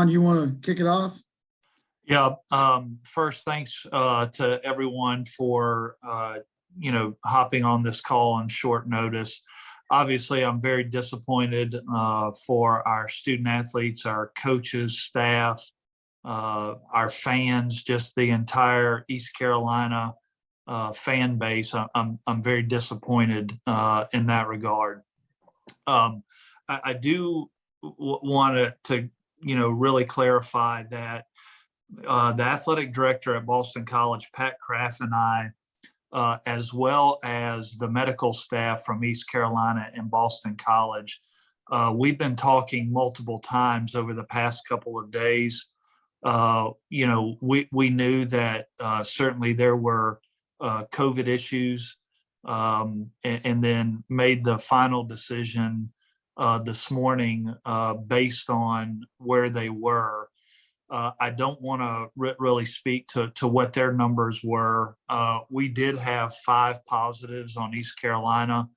You want to kick it off? Yeah. First, thanks to everyone for hopping on this call on short notice. Obviously, I'm very disappointed for our student athletes, our coaches, staff, our fans, just the entire East Carolina fan base. I'm very disappointed in that regard. I do want to really clarify that the athletic director at Boston College, Pat Kraft, and I, as well as the medical staff from East Carolina and Boston College, we've been talking multiple times over the past couple of days. We knew that certainly there were COVID issues, and then made the final decision this morning based on where they were. I don't want to really speak to what their numbers were. We did have 5 positives on East Carolina,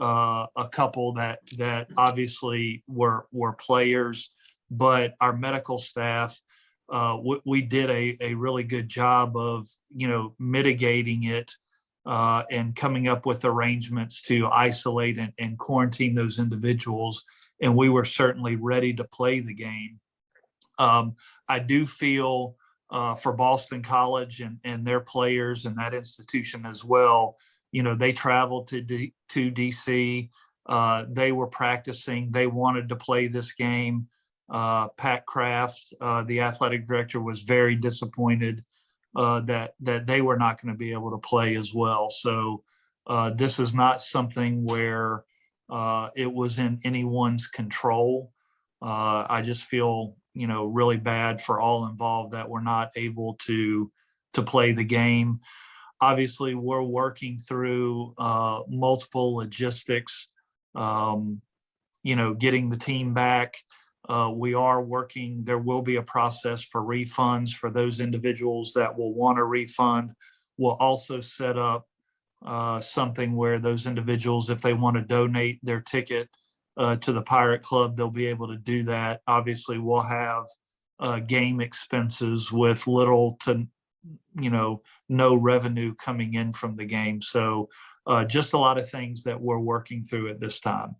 a couple that obviously were players, but our medical staff, we did a really good job of mitigating it and coming up with arrangements to isolate and quarantine those individuals. And we were certainly ready to play the game. I do feel for Boston College and their players and that institution as well, they traveled to DC. They were practicing. They wanted to play this game. Pat Kraft, the athletic director, was very disappointed that they were not going to be able to play as well. So this is not something where it was in anyone's control. I just feel really bad for all involved that we're not able to play the game. Obviously, we're working through multiple logistics, getting the team back. We are working. There will be a process for refunds for those individuals that will want a refund. We'll also set up something where those individuals, if they want to donate their ticket to the Pirate Club, they'll be able to do that. Obviously, we'll have game expenses with little to no revenue coming in from the game. So just a lot of things that we're working through at this time.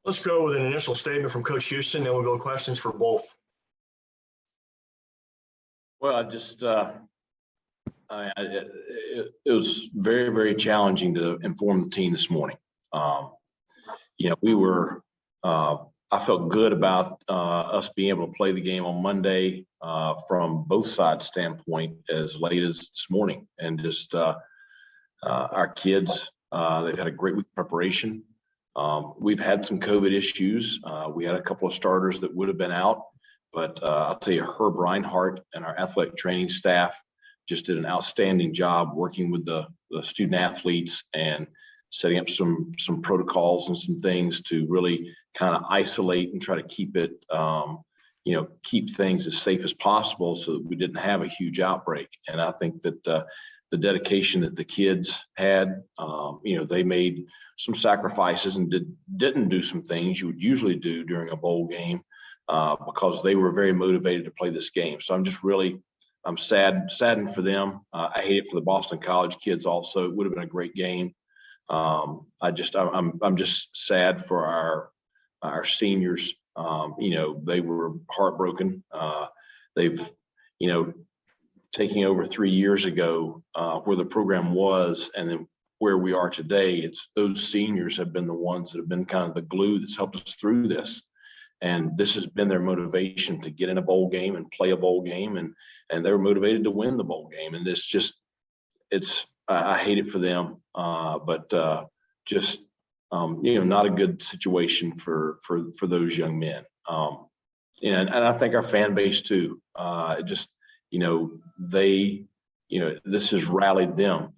Let's go with an initial statement from Coach Houston, then we'll go questions for both. Well, it was very, very challenging to inform the team this morning. I felt good about us being able to play the game on Monday from both sides' standpoint as late as this morning. And just our kids, they've had a great week of preparation. We've had some COVID issues. We had a couple of starters that would have been out, but I'll tell you, Herb Reinhardt and our athletic training staff just did an outstanding job working with the student athletes and setting up some protocols and some things to really kind of isolate and try to keep it, keep things as safe as possible so that we didn't have a huge outbreak. And I think that the dedication that the kids had, they made some sacrifices and didn't do some things you would usually do during a bowl game because they were very motivated to play this game. So I'm saddened for them. I hate it for the Boston College kids also. It would have been a great game. I'm just sad for our seniors. They were heartbroken. They've, taking over 3 years ago where the program was and then where we are today, it's those seniors have been the ones that have been kind of the glue that's helped us through this. And this has been their motivation to get in a bowl game and play a bowl game. And they're motivated to win the bowl game. And I hate it for them, but not a good situation for those young men. And I think our fan base too, this has rallied them.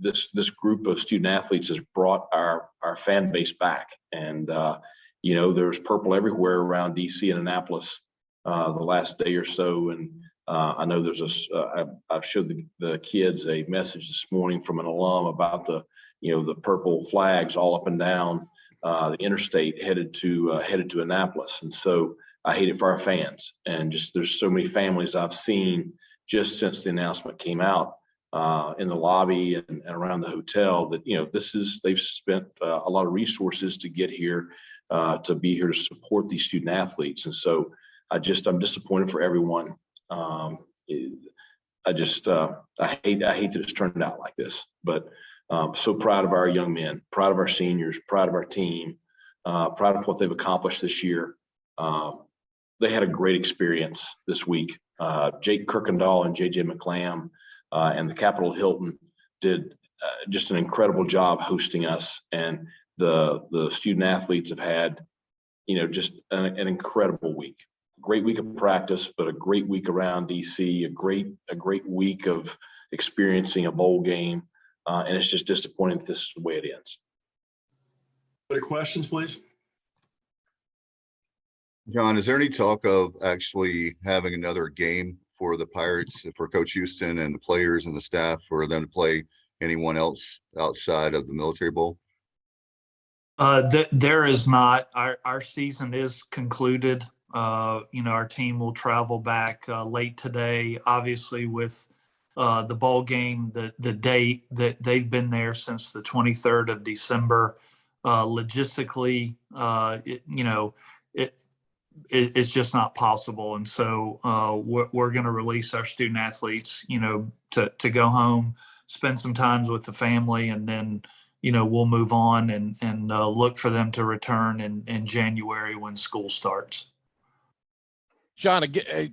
This group of student athletes has brought our fan base back. And, there's purple everywhere around DC and Annapolis the last day or so. And I know I've showed the kids a message this morning from an alum about the purple flags all up and down the interstate headed to Annapolis. And so I hate it for our fans. And just there's so many families I've seen just since the announcement came out in the lobby and around the hotel that, they've spent a lot of resources to get here, to be here to support these student athletes. And so I'm disappointed for everyone. I hate that it's turned out like this, but so proud of our young men, proud of our seniors, proud of our team, proud of what they've accomplished this year. They had a great experience this week. Jake Kirkendall and JJ McLam and the Capitol Hilton did just an incredible job hosting us, and the student athletes have had, just an incredible week. Great week of practice, but a great week around DC, a great week of experiencing a bowl game. And it's just disappointing that this is the way it ends. Other questions, please? John, is there any talk of actually having another game for the Pirates, for Coach Houston and the players and the staff, for them to play anyone else outside of the Military Bowl? There is not. Our season is concluded. Our team will travel back late today, obviously with the bowl game, the date that they've been there since the 23rd of December. Logistically, it's just not possible. And so we're going to release our student athletes, to go home, spend some time with the family, and then, we'll move on and look for them to return in January when school starts. John,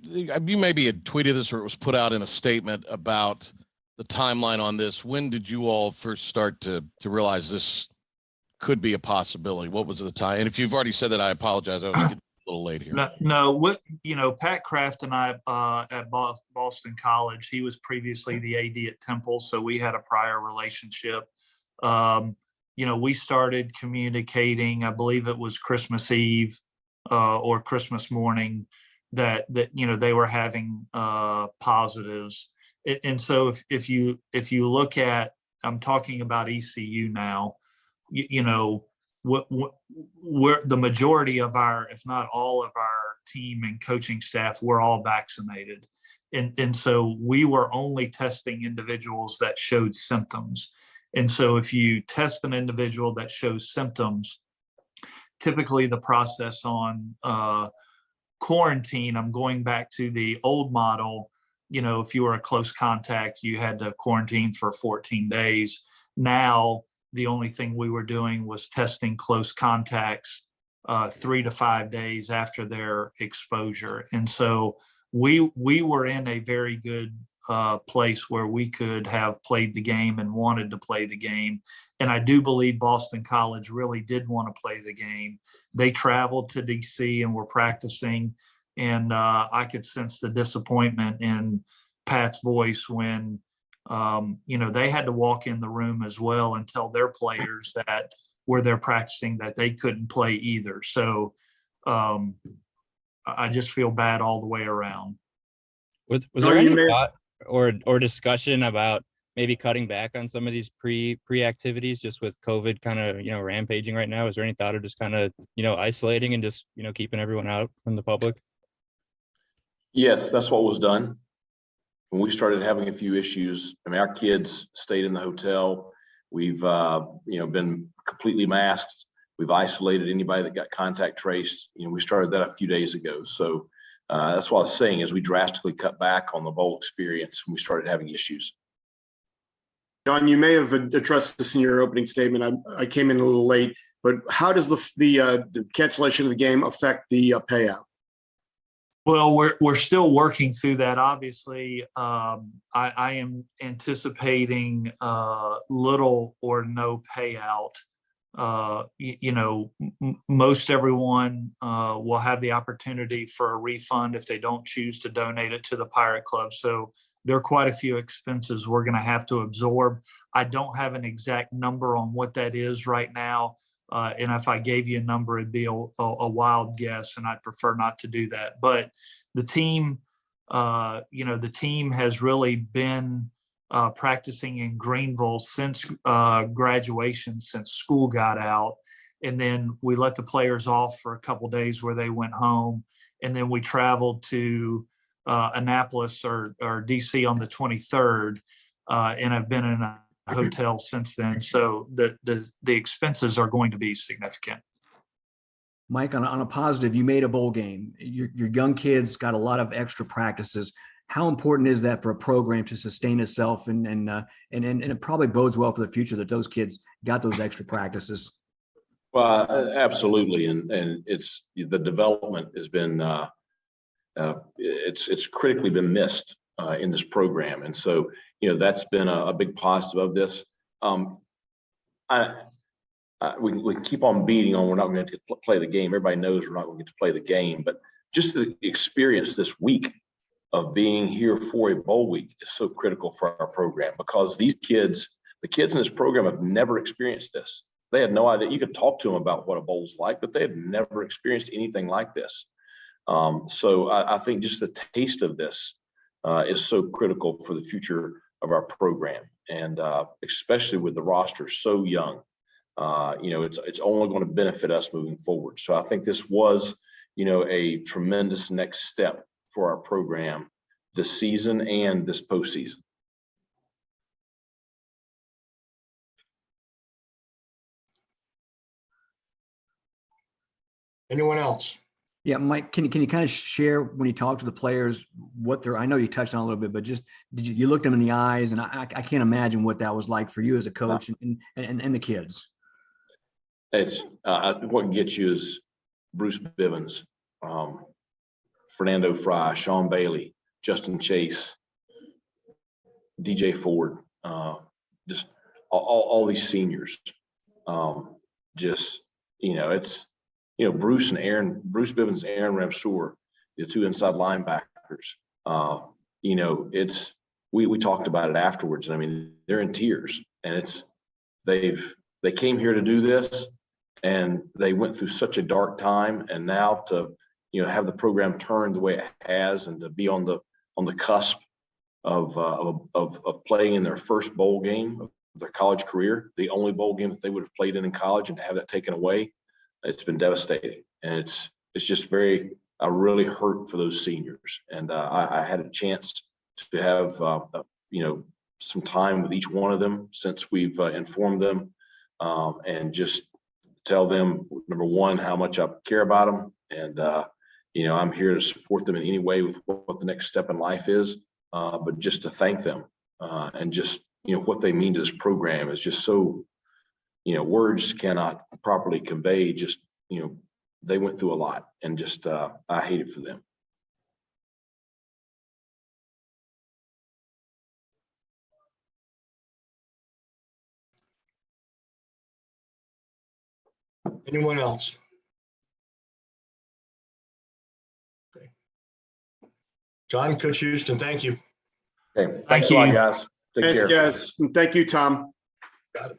you maybe had tweeted this or it was put out in a statement about the timeline on this. When did you all first start to realize this could be a possibility? What was the time? And if you've already said that, I apologize. I was getting a little late here. No, Pat Kraft and I at Boston College, he was previously the AD at Temple, so we had a prior relationship. We started communicating, I believe it was Christmas Eve or Christmas morning, that they were having positives. And so if you look at, I'm talking about ECU now, we're the majority of our, if not all of our team and coaching staff, we're all vaccinated. And so we were only testing individuals that showed symptoms. And so if you test an individual that shows symptoms, typically the process on quarantine, I'm going back to the old model, if you were a close contact, you had to quarantine for 14 days. Now, the only thing we were doing was testing close contacts 3 to 5 days after their exposure. And so we were in a very good place where we could have played the game and wanted to play the game. And I do believe Boston College really did want to play the game. They traveled to DC and were practicing. And I could sense the disappointment in Pat's voice when, they had to walk in the room as well and tell their players that were there practicing that they couldn't play either. So I just feel bad all the way around. Was there any thought or discussion about maybe cutting back on some of these pre activities just with COVID kind of, rampaging right now? Is there any thought of just kind of, isolating and just, keeping everyone out from the public? Yes, that's what was done. When we started having a few issues, our kids stayed in the hotel. We've, been completely masked. We've isolated anybody that got contact traced. We started that a few days ago. So that's what I was saying is we drastically cut back on the bowl experience when we started having issues. John, you may have addressed this in your opening statement. I came in a little late, but how does the cancellation of the game affect the payout? Well, we're still working through that. Obviously, I am anticipating little or no payout. Most everyone will have the opportunity for a refund if they don't choose to donate it to the Pirate Club. So there are quite a few expenses we're going to have to absorb. I don't have an exact number on what that is right now. And if I gave you a number, it'd be a wild guess, and I'd prefer not to do that. But the team, the team has really been practicing in Greenville since graduation, since school got out. And then we let the players off for a couple days where they went home. And then we traveled to Annapolis or DC on the 23rd, and I've been in a hotel since then. So the expenses are going to be significant. Mike, on a positive, you made a bowl game. Your young kids got a lot of extra practices. How important is that for a program to sustain itself, and it probably bodes well for the future that those kids got those extra practices? Well, absolutely, and it's the development has been it's critically been missed in this program, and so that's been a big positive of this. We can keep on beating on we're not going to play the game. Everybody knows we're not going to get to play the game, but just the experience this week of being here for a bowl week is so critical for our program, because the kids in this program have never experienced this. They had no idea. You could talk to them about what a bowl's like, but they had never experienced anything like this. So I think just the taste of this is so critical for the future of our program, and especially with the roster so young. It's only going to benefit us moving forward. So I think this was, a tremendous next step for our program this season and this postseason. Anyone else? Yeah, Mike, can you kind of share when you talk to the players what they're? I know you touched on it a little bit, but just you looked them in the eyes, and I can't imagine what that was like for you as a coach and the kids. It's what gets you is Bruce Bivens, Fernando Fry, Sean Bailey, Justin Chase, DJ Ford, just all these seniors. Bruce Bivens and Aaron Ramsour, the two inside linebackers. We talked about it afterwards. And I mean, they're in tears, and they came here to do this, and they went through such a dark time, and now to have the program turn the way it has, and to be on the cusp of playing in their first bowl game of their college career, the only bowl game that they would have played in college, and to have that taken away, it's been devastating. And it's just I really hurt for those seniors. And I had a chance to have some time with each one of them since we've informed them, and just tell them, number one, how much I care about them. And, I'm here to support them in any way with what the next step in life is. But just to thank them and just, what they mean to this program is just so, words cannot properly convey just, they went through a lot, and just, I hate it for them. Anyone else? Okay. John, Coach Houston, thank you. Okay. Thanks a lot, guys. Take care. Thanks, guys. And thank you, Tom. Got it.